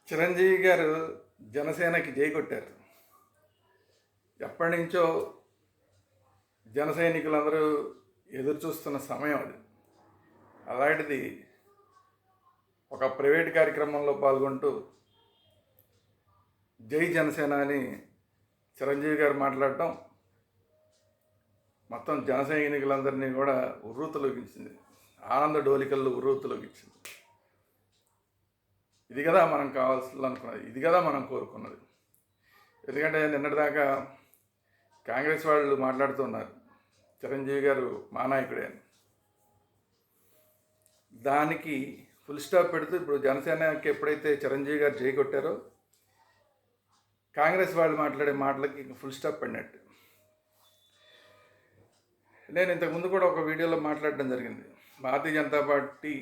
చిరంజీవి గారు జనసేనకి జై కొట్టారు. ఎప్పటి నుంచో జన సైనికులందరూ ఎదురు చూస్తున్న సమయం అది. అలాంటిది ఒక ప్రైవేట్ కార్యక్రమంలో పాల్గొంటూ జై జనసేన అని చిరంజీవి గారు మాట్లాడటం మొత్తం జన సైనికులందరినీ కూడా ఉర్రూతలోకించింది. ఆనంద డోలికల్లో ఉర్రూతలోకించింది. ఇది కదా మనం కావాల్సింది అనుకున్నది, ఇది కదా మనం కోరుకున్నది. ఎందుకంటే నిన్నటిదాకా కాంగ్రెస్ వాళ్ళు మాట్లాడుతున్నారు చిరంజీవి గారు మా నాయకుడే అని. దానికి ఫుల్ స్టాప్ పెడుతూ ఇప్పుడు జనసేనకి ఎప్పుడైతే చిరంజీవి గారు జై కొట్టారో కాంగ్రెస్ వాళ్ళు మాట్లాడే మాటలకి ఫుల్ స్టాప్ పడినట్టు. నేను ఇంతకుముందు కూడా ఒక వీడియోలో మాట్లాడడం జరిగింది. భారతీయ జనతా పార్టీ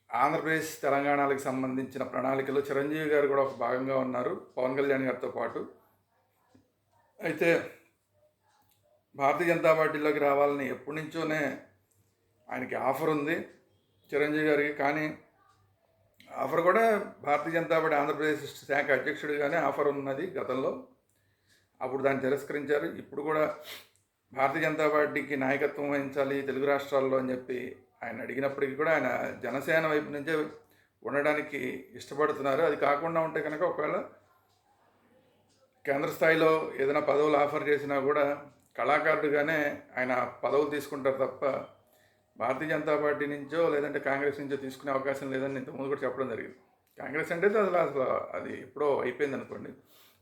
ఆంధ్రప్రదేశ్ తెలంగాణలకు సంబంధించిన ప్రణాళికలో చిరంజీవి గారు కూడా ఒక భాగంగా ఉన్నారు, పవన్ కళ్యాణ్ గారితో పాటు. అయితే భారతీయ జనతా పార్టీలోకి రావాలని ఎప్పటి నుంచోనే ఆయనకి ఆఫర్ ఉంది చిరంజీవి గారికి. కానీ ఆఫర్ కూడా భారతీయ జనతా పార్టీ ఆంధ్రప్రదేశ్ శాఖ అధ్యక్షుడిగానే ఆఫర్ ఉన్నది గతంలో. అప్పుడు దాన్ని తిరస్కరించారు. ఇప్పుడు కూడా భారతీయ జనతా పార్టీకి నాయకత్వం వహించాలి తెలుగు రాష్ట్రాల్లో అని చెప్పి ఆయన అడిగినప్పటికీ కూడా ఆయన జనసేన వైపు నుంచే ఉండడానికి ఇష్టపడుతున్నారు. అది కాకుండా ఉంటే కనుక ఒకవేళ కేంద్ర స్థాయిలో ఏదైనా పదవులు ఆఫర్ చేసినా కూడా కళాకారుడిగానే ఆయన పదవులు తీసుకుంటారు తప్ప భారతీయ జనతా పార్టీ నుంచో లేదంటే కాంగ్రెస్ నుంచో తీసుకునే అవకాశం లేదని ఇంతకుముందు కూడా చెప్పడం జరిగింది. కాంగ్రెస్ అంటే అసలు అది ఎప్పుడో అయిపోయింది అనుకోండి.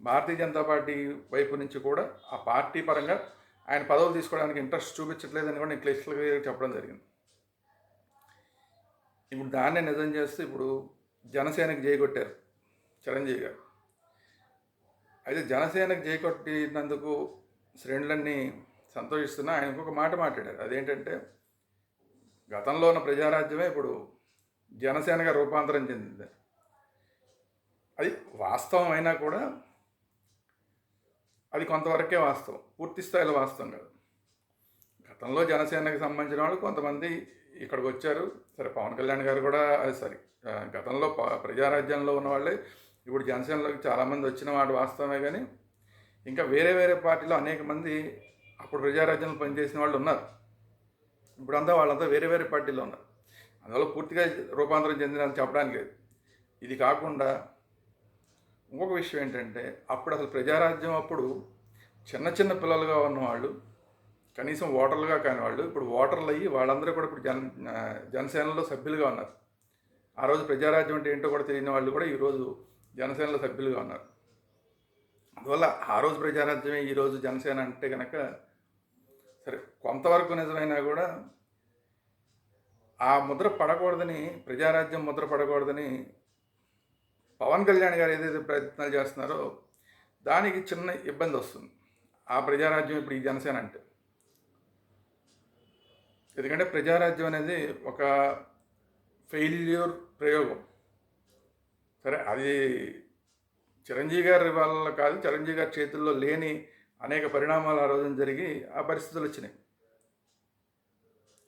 భారతీయ జనతా పార్టీ వైపు నుంచి కూడా ఆ పార్టీ పరంగా ఆయన పదవులు తీసుకోవడానికి ఇంట్రెస్ట్ చూపించట్లేదని కూడా నేను క్లియర్గా చెప్పడం జరిగింది. ఇప్పుడు దాన్నే నిజం చేస్తూ ఇప్పుడు జనసేనకి జై కొట్టారు చిరంజీవి గారు. అయితే జనసేనకు జై కొట్టినందుకు శ్రేణులన్నీ సంతోషిస్తున్నా. ఆయన ఇంకొక మాట మాట్లాడారు. అదేంటంటే గతంలో ఉన్న ప్రజారాజ్యమే ఇప్పుడు జనసేనగా రూపాంతరం చెందింది. అది వాస్తవం అయినా కూడా అది కొంతవరకే వాస్తవం, పూర్తి స్థాయిలో వాస్తవం కాదు. గతంలో జనసేనకి సంబంధించిన వాళ్ళు కొంతమంది ఇక్కడికి వచ్చారు. సరే, పవన్ కళ్యాణ్ గారు కూడా గతంలో ప్రజారాజ్యంలో ఉన్న వాళ్ళే ఇప్పుడు జనసేనలోకి చాలామంది వచ్చిన వాడు వాస్తవమే. కానీ ఇంకా వేరే వేరే పార్టీలో అనేక మంది అప్పుడు ప్రజారాజ్యంలో పనిచేసిన వాళ్ళు ఉన్నారు. ఇప్పుడంతా వాళ్ళంతా వేరే వేరే పార్టీలో ఉన్నారు. అందువల్ల పూర్తిగా రూపాంతరం చెందినని చెప్పడానికి లేదు. ఇది కాకుండా ఇంకొక విషయం ఏంటంటే అప్పుడు అసలు ప్రజారాజ్యం అప్పుడు చిన్న చిన్న పిల్లలుగా ఉన్నవాళ్ళు, కనీసం ఓటర్లుగా కాని వాళ్ళు ఇప్పుడు ఓటర్లు అయ్యి వాళ్ళందరూ కూడా ఇప్పుడు జనసేనలో సభ్యులుగా ఉన్నారు. ఆ రోజు ప్రజారాజ్యం అంటే ఏంటో కూడా తెలియని వాళ్ళు కూడా ఈరోజు జనసేనలో సభ్యులుగా ఉన్నారు. అందువల్ల ఆ రోజు ప్రజారాజ్యమే ఈరోజు జనసేన అంటే కనుక సరే కొంతవరకు నిజమైనా కూడా ఆ ముద్ర పడకూడదని, ప్రజారాజ్యం ముద్ర పడకూడదని పవన్ కళ్యాణ్ గారు ఏదైతే ప్రయత్నాలు చేస్తున్నారో దానికి చిన్న ఇబ్బంది వస్తుంది. ఆ ప్రజారాజ్యం ఇప్పుడు ఈ జనసేన అంటే. ఎందుకంటే ప్రజారాజ్యం అనేది ఒక ఫెయిల్యూర్ ప్రయోగం. సరే, అది చిరంజీవి గారి వల్ల కాదు, చిరంజీవి గారి చేతుల్లో లేని అనేక పరిణామాలు ఆ రోజున జరిగి ఆ పరిస్థితులు వచ్చినాయి.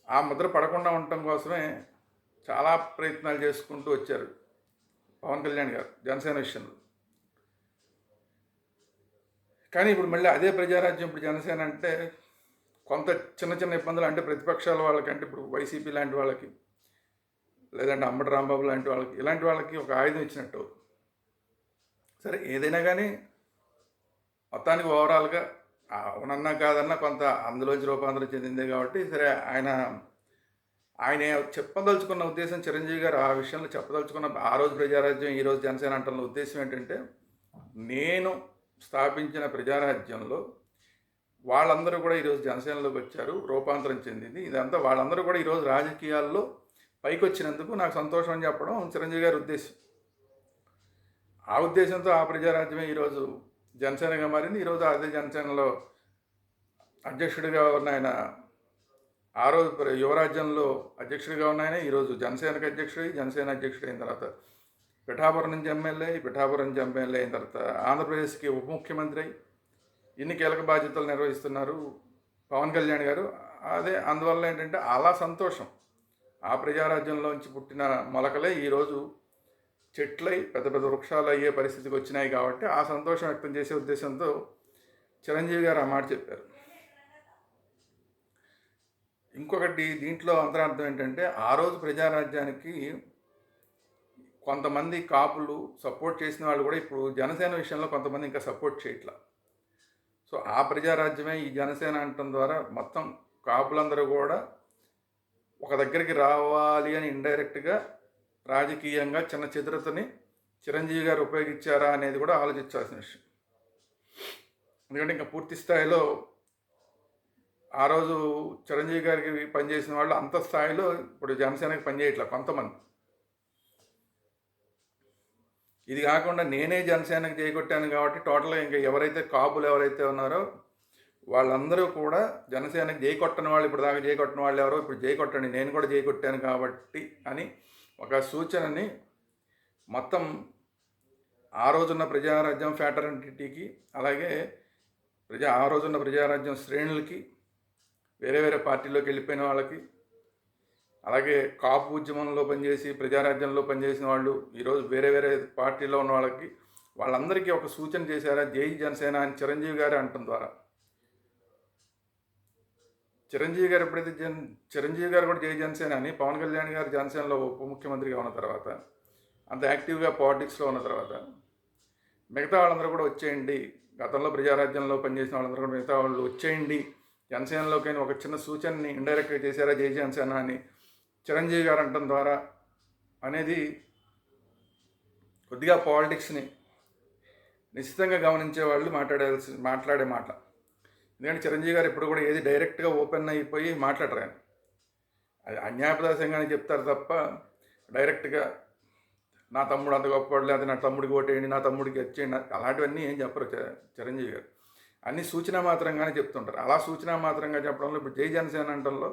ఆ ముద్ర పడకుండా ఉండటం కోసమే చాలా ప్రయత్నాలు చేసుకుంటూ వచ్చారు పవన్ కళ్యాణ్ గారు జనసేన విషయంలో. కానీ ఇప్పుడు మళ్ళీ అదే ప్రజారాజ్యం ఇప్పుడు జనసేన అంటే కొంత చిన్న చిన్న ఇబ్బందులు, అంటే ప్రతిపక్షాల వాళ్ళకంటే ఇప్పుడు వైసీపీ లాంటి వాళ్ళకి లేదంటే అంబటి రాంబాబు లాంటి వాళ్ళకి, ఇలాంటి వాళ్ళకి ఒక ఆయుధం ఇచ్చినట్టు. సరే, ఏదైనా కానీ మొత్తానికి ఓవరాల్గా అవునన్నా కాదన్నా కొంత అందులోంచి రూపాంతరం చెందిందే కాబట్టి సరే, ఆయన చెప్పదలుచుకున్న ఉద్దేశం, చిరంజీవి గారు ఆ విషయంలో చెప్పదలుచుకున్న ఆ రోజు ప్రజారాజ్యం ఈ రోజు జనసేన అంటున్న ఉద్దేశం ఏంటంటే నేను స్థాపించిన ప్రజారాజ్యంలో వాళ్ళందరూ కూడా ఈరోజు జనసేనలోకి వచ్చారు, రూపాంతరం చెందింది. ఇదంతా వాళ్ళందరూ కూడా ఈరోజు రాజకీయాల్లో పైకి వచ్చినందుకు నాకు సంతోషం అని చెప్పడం చిరంజీవి గారి ఉద్దేశం. ఆ ఉద్దేశంతో ఆ ప్రజారాజ్యమే ఈరోజు జనసేనగా మారింది. ఈరోజు అదే జనసేనలో అధ్యక్షుడిగా ఉన్న ఆయన, ఆ రోజు యువరాజ్యంలో అధ్యక్షుడిగా ఉన్న ఆయన ఈరోజు జనసేనకు అధ్యక్షుడు, జనసేన అధ్యక్షుడు అయిన తర్వాత పిఠాపురం నుంచి ఎమ్మెల్యే, పిఠాపురం నుంచి ఎమ్మెల్యే అయిన తర్వాత ఆంధ్రప్రదేశ్కి ఉప ముఖ్యమంత్రి అయి ఇన్ని కీలక బాధ్యతలు నిర్వహిస్తున్నారు పవన్ కళ్యాణ్ గారు. అదే అందువల్ల ఏంటంటే అలా సంతోషం, ఆ ప్రజారాజ్యంలోంచి పుట్టిన మొలకలే ఈరోజు చెట్లై పెద్ద పెద్ద వృక్షాలు అయ్యే పరిస్థితికి వచ్చినాయి కాబట్టి ఆ సంతోషం వ్యక్తం చేసే ఉద్దేశంతో చిరంజీవి గారు ఆ మాట చెప్పారు. ఇంకొకటి దీంట్లో అంతరార్థం ఏంటంటే ఆ రోజు ప్రజారాజ్యానికి కొంతమంది కాపులు సపోర్ట్ చేసిన వాళ్ళు కూడా ఇప్పుడు జనసేన విషయంలో కొంతమంది ఇంకా సపోర్ట్ చేయట్లా. సో ఆ ప్రజారాజ్యమే ఈ జనసేన అనటం ద్వారా మొత్తం కాపులందరూ కూడా ఒక దగ్గరికి రావాలి అని ఇండైరెక్ట్గా రాజకీయంగా చిన్న చిత్రతని చిరంజీవి గారు ఉపయోగించారా అనేది కూడా ఆలోచించాల్సిన విషయం. ఎందుకంటే ఇంకా పూర్తి స్థాయిలో ఆ రోజు చిరంజీవి గారికి పనిచేసిన వాళ్ళు అంత స్థాయిలో ఇప్పుడు జనసేనకి పనిచేయట్లా కొంతమంది. ఇది కాకుండా నేనే జనసేనకి చేయగొట్టాను కాబట్టి టోటల్గా ఇంకా ఎవరైతే కాపులు ఎవరైతే ఉన్నారో వాళ్ళందరూ కూడా జనసేనకి జైకొట్టని వాళ్ళు ఇప్పుడు దాకా జైకొట్టిన వాళ్ళు ఎవరో ఇప్పుడు జైకొట్టండి, నేను కూడా జైకొట్టాను కాబట్టి అని ఒక సూచనని మొత్తం ఆ రోజున్న ప్రజారాజ్యం ఫ్యాటర్నిటీకి, అలాగే ఆ రోజున్న ప్రజారాజ్యం శ్రేణులకి, వేరే వేరే పార్టీలోకి వెళ్ళిపోయిన వాళ్ళకి, అలాగే కాపు ఉద్యమంలో పనిచేసి ప్రజారాజ్యంలో పనిచేసిన వాళ్ళు ఈరోజు వేరే వేరే పార్టీలో ఉన్న వాళ్ళందరికీ ఒక సూచన చేశారా, జై జనసేన అని చిరంజీవి గారు అనటం ద్వారా. చిరంజీవి గారు ఎప్పుడైతే చిరంజీవి గారు కూడా జై జనసేన అని, పవన్ కళ్యాణ్ గారు జనసేనలో ఉప ముఖ్యమంత్రిగా ఉన్న తర్వాత, అంత యాక్టివ్గా పాలిటిక్స్లో ఉన్న తర్వాత మిగతా వాళ్ళందరూ కూడా వచ్చేయండి, గతంలో ప్రజారాజ్యంలో పనిచేసిన వాళ్ళందరూ కూడా మిగతా వాళ్ళు వచ్చేయండి జనసేనలోకైనా ఒక చిన్న సూచనని ఇండైరెక్ట్గా చేశారా జై జనసేన అని చిరంజీవి గారు అనటం ద్వారా అనేది కొద్దిగా పాలిటిక్స్ని నిశ్చితంగా గమనించే వాళ్ళు మాట్లాడే మాట. ఎందుకంటే చిరంజీవి గారు ఇప్పుడు కూడా ఏది డైరెక్ట్గా ఓపెన్ అయిపోయి మాట్లాడరు. ఆయన అది అన్యాయపదాసంగానే చెప్తారు తప్ప డైరెక్ట్గా నా తమ్ముడు అంత గొప్పవాడు, లేదా నా తమ్ముడికి ఓటేయండి, నా తమ్ముడికి వచ్చేయండి, అలాంటివన్నీ ఏం చెప్పరు చిరంజీవి గారు. అన్ని సూచన మాత్రంగానే చెప్తుంటారు. అలా సూచన మాత్రంగా చెప్పడంలో ఇప్పుడు జై జనసేన అంటంలో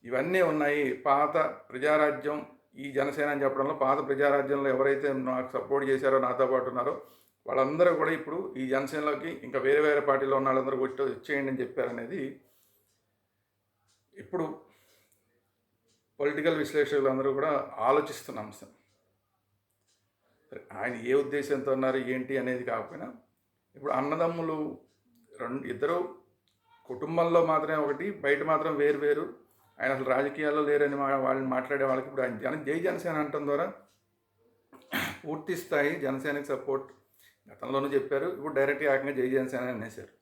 ఇవన్నీ ఉన్నాయి. పాత ప్రజారాజ్యం ఈ జనసేన అని చెప్పడంలో పాత ప్రజారాజ్యంలో ఎవరైతే నాకు సపోర్ట్ చేశారో, నాతో పాటు ఉన్నారో వాళ్ళందరూ కూడా ఇప్పుడు ఈ జనసేనలోకి ఇంకా వేరే వేరే పార్టీలో ఉన్న వాళ్ళందరూ వచ్చేయండి అని చెప్పారనేది ఇప్పుడు పొలిటికల్ విశ్లేషకులు అందరూ కూడా ఆలోచిస్తున్న అంశం. ఆయన ఏ ఉద్దేశంతో ఉన్నారు ఏంటి అనేది కాకపోయినా ఇప్పుడు అన్నదమ్ములు ఇద్దరు కుటుంబంలో మాత్రమే ఒకటి, బయట మాత్రం వేరు వేరు, ఆయన అసలు రాజకీయాల్లో లేరని వాళ్ళని మాట్లాడే వాళ్ళకి ఇప్పుడు ఆయన జై జనసేన అనటం ద్వారా పూర్తి స్థాయి జనసేనకి సపోర్ట్ గతంలోనూ చెప్పారు, ఇప్పుడు డైరెక్ట్గా ఏకంగా జై జనసేన అనేసారు.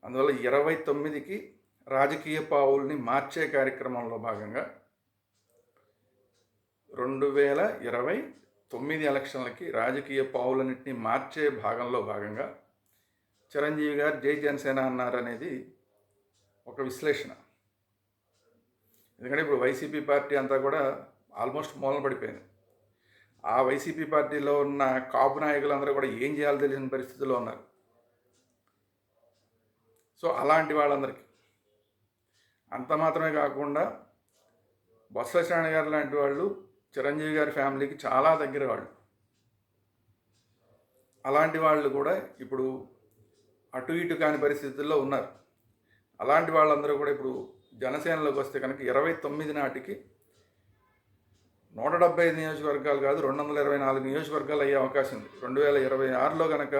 అందువల్ల 29కి రాజకీయ పావుల్ని మార్చే కార్యక్రమంలో భాగంగా 2029 ఎలక్షన్లకి రాజకీయ పావులన్నింటినీ మార్చే భాగంగా చిరంజీవి గారు జై జనసేన అన్నారనేది ఒక విశ్లేషణ. ఎందుకంటే ఇప్పుడు వైసీపీ పార్టీ అంతా కూడా ఆల్మోస్ట్ మూలన పడిపోయింది. ఆ వైసీపీ పార్టీలో ఉన్న కాపు నాయకులందరూ కూడా ఏం చేయాలో తెలియని పరిస్థితుల్లో ఉన్నారు. సో అలాంటి వాళ్ళందరికీ అంత మాత్రమే కాకుండా బొత్స సత్యనారాయణ గారు లాంటి వాళ్ళు చిరంజీవి గారి ఫ్యామిలీకి చాలా దగ్గర వాళ్ళు. అలాంటి వాళ్ళు కూడా ఇప్పుడు అటు ఇటు కాని పరిస్థితుల్లో ఉన్నారు. అలాంటి వాళ్ళందరూ కూడా ఇప్పుడు జనసేనలోకి వస్తే కనుక 29 నాటికి 175 నియోజకవర్గాలు కాదు 224 నియోజకవర్గాలు అయ్యే అవకాశం ఉంది. 2026లో కనుక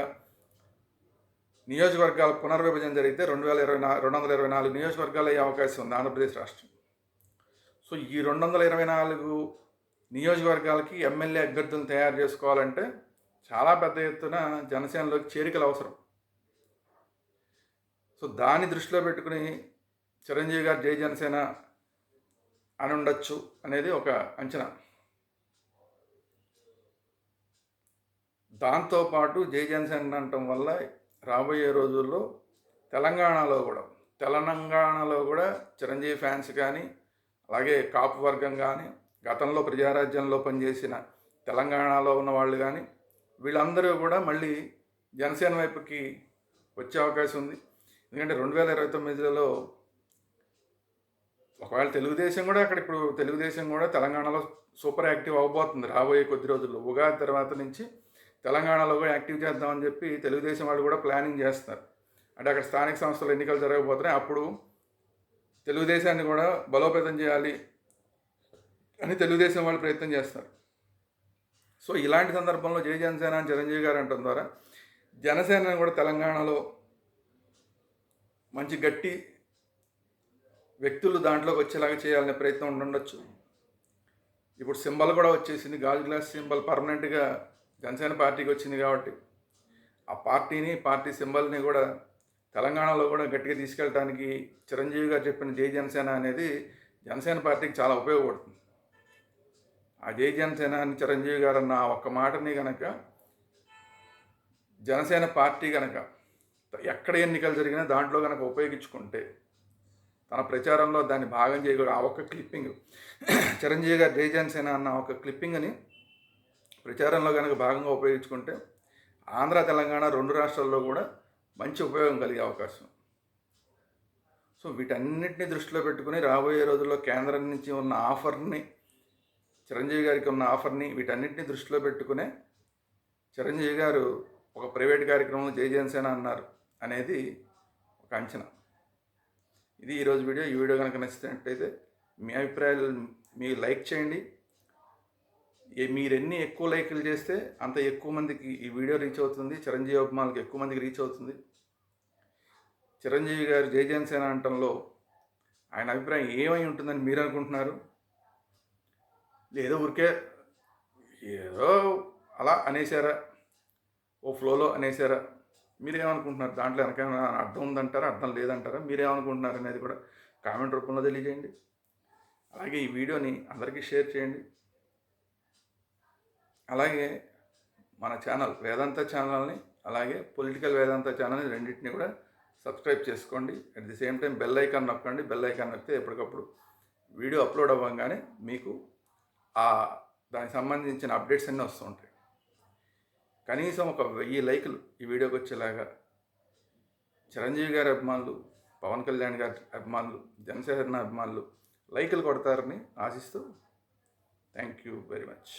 నియోజకవర్గాల పునర్విభజన జరిగితే 224 నియోజకవర్గాలు అయ్యే అవకాశం ఉంది ఆంధ్రప్రదేశ్ రాష్ట్రం. సో ఈ 224 నియోజకవర్గాలకి ఎమ్మెల్యే అభ్యర్థులను తయారు చేసుకోవాలంటే చాలా పెద్ద ఎత్తున జనసేనలోకి చేరికలు అవసరం. సో దాన్ని దృష్టిలో పెట్టుకుని చిరంజీవి గారు జై జనసేన అని ఉండొచ్చు అనేది ఒక అంచనా. దాంతోపాటు జై జనసేన అనటం వల్ల రాబోయే రోజుల్లో తెలంగాణలో కూడా చిరంజీవి ఫ్యాన్స్ కానీ, అలాగే కాపు వర్గం కానీ, గతంలో ప్రజారాజ్యంలో పనిచేసిన తెలంగాణలో ఉన్న వాళ్ళు కానీ వీళ్ళందరూ కూడా మళ్ళీ జనసేన వైపుకి వచ్చే అవకాశం ఉంది. ఎందుకంటే 2029లో ఒకవేళ తెలుగుదేశం కూడా ఇప్పుడు తెలుగుదేశం కూడా తెలంగాణలో సూపర్ యాక్టివ్ అవ్వబోతుంది రాబోయే కొద్ది రోజుల్లో. ఉగాది తర్వాత నుంచి తెలంగాణలో కూడా యాక్టివ్ చేద్దామని చెప్పి తెలుగుదేశం వాళ్ళు కూడా ప్లానింగ్ చేస్తున్నారు. అంటే అక్కడ స్థానిక సంస్థల ఎన్నికలు జరగబోతున్నాయి. అప్పుడు తెలుగుదేశాన్ని కూడా బలోపేతం చేయాలి అని తెలుగుదేశం వాళ్ళు ప్రయత్నం చేస్తారు. సో ఇలాంటి సందర్భంలో జై జనసేన అని చిరంజీవి గారు అంటం ద్వారా జనసేనని కూడా తెలంగాణలో మంచి గట్టి వ్యక్తులు దాంట్లోకి వచ్చేలాగా చేయాలనే ప్రయత్నం ఉండొచ్చు. ఇప్పుడు సింబల్ కూడా వచ్చేసింది, గాజు గ్లాస్ సింబల్ పర్మనెంట్గా జనసేన పార్టీకి వచ్చింది కాబట్టి ఆ పార్టీ సింబల్ని కూడా తెలంగాణలో కూడా గట్టిగా తీసుకెళ్ళడానికి చిరంజీవి గారు చెప్పిన జై జనసేన అనేది జనసేన పార్టీకి చాలా ఉపయోగపడుతుంది. ఆ జై జనసేన అని చిరంజీవి గారు అన్న ఒక్క మాటని కనుక జనసేన పార్టీ కనుక ఎక్కడ ఎన్నికలు జరిగినా దాంట్లో కనుక ఉపయోగించుకుంటే తన ప్రచారంలో దాన్ని భాగం చేయకూడదు. ఆ ఒక్క క్లిప్పింగ్ చిరంజీవి గారు జై జనసేన అన్న ఒక క్లిప్పింగ్ని ప్రచారంలో కనుక భాగంగా ఉపయోగించుకుంటే ఆంధ్ర తెలంగాణ 2 రాష్ట్రాల్లో కూడా మంచి ఉపయోగం కలిగే అవకాశం. సో వీటన్నిటిని దృష్టిలో పెట్టుకుని రాబోయే రోజుల్లో కేంద్రం నుంచి ఉన్న ఆఫర్ని, చిరంజీవి గారికి ఉన్న ఆఫర్ని వీటన్నిటిని దృష్టిలో పెట్టుకునే చిరంజీవి గారు ఒక ప్రైవేట్ కార్యక్రమంలో జై జనసేన అన్నారు అనేది ఒక అంచనా. ఇది ఈరోజు వీడియో. ఈ వీడియో కనుక నచ్చినట్టయితే మీ అభిప్రాయాలు మీరు లైక్ చేయండి. మీరెన్ని ఎక్కువ లైక్లు చేస్తే అంత ఎక్కువ మందికి ఈ వీడియో రీచ్ అవుతుంది, చిరంజీవి అభిమానులకు ఎక్కువ మందికి రీచ్ అవుతుంది. చిరంజీవి గారు జై జనసేన అంటంలో ఆయన అభిప్రాయం ఏమై ఉంటుందని మీరు అనుకుంటున్నారు? లేదో ఊరికే ఏదో అలా అనేసారా, ఓ ఫ్లోలో అనేసారా? మీరేమనుకుంటున్నారు? దాంట్లో వెనకైనా అర్థం ఉందంటారా, అర్థం లేదంటారా? మీరేమనుకుంటున్నారు అనేది కూడా కామెంట్ రూపంలో తెలియజేయండి. అలాగే ఈ వీడియోని అందరికీ షేర్ చేయండి. అలాగే మన ఛానల్ వేదాంత ఛానల్ని, అలాగే పొలిటికల్ వేదాంత ఛానల్ని రెండింటిని కూడా సబ్స్క్రైబ్ చేసుకోండి. At the same time bell icon నొక్కండి. బెల్ ఐకాన్ నొక్కితే ఎప్పటికప్పుడు వీడియో అప్లోడ్ అవ్వగానే మీకు దానికి సంబంధించిన అప్డేట్స్ అన్నీ వస్తూ ఉంటాయి. కనీసం ఒక 1000 లైకులు ఈ వీడియోకి వచ్చేలాగా చిరంజీవి గారి అభిమానులు, పవన్ కళ్యాణ్ గారి అభిమానులు, జనసేన అభిమానులు లైకులు కొడతారని ఆశిస్తూ థ్యాంక్ యూ వెరీ మచ్.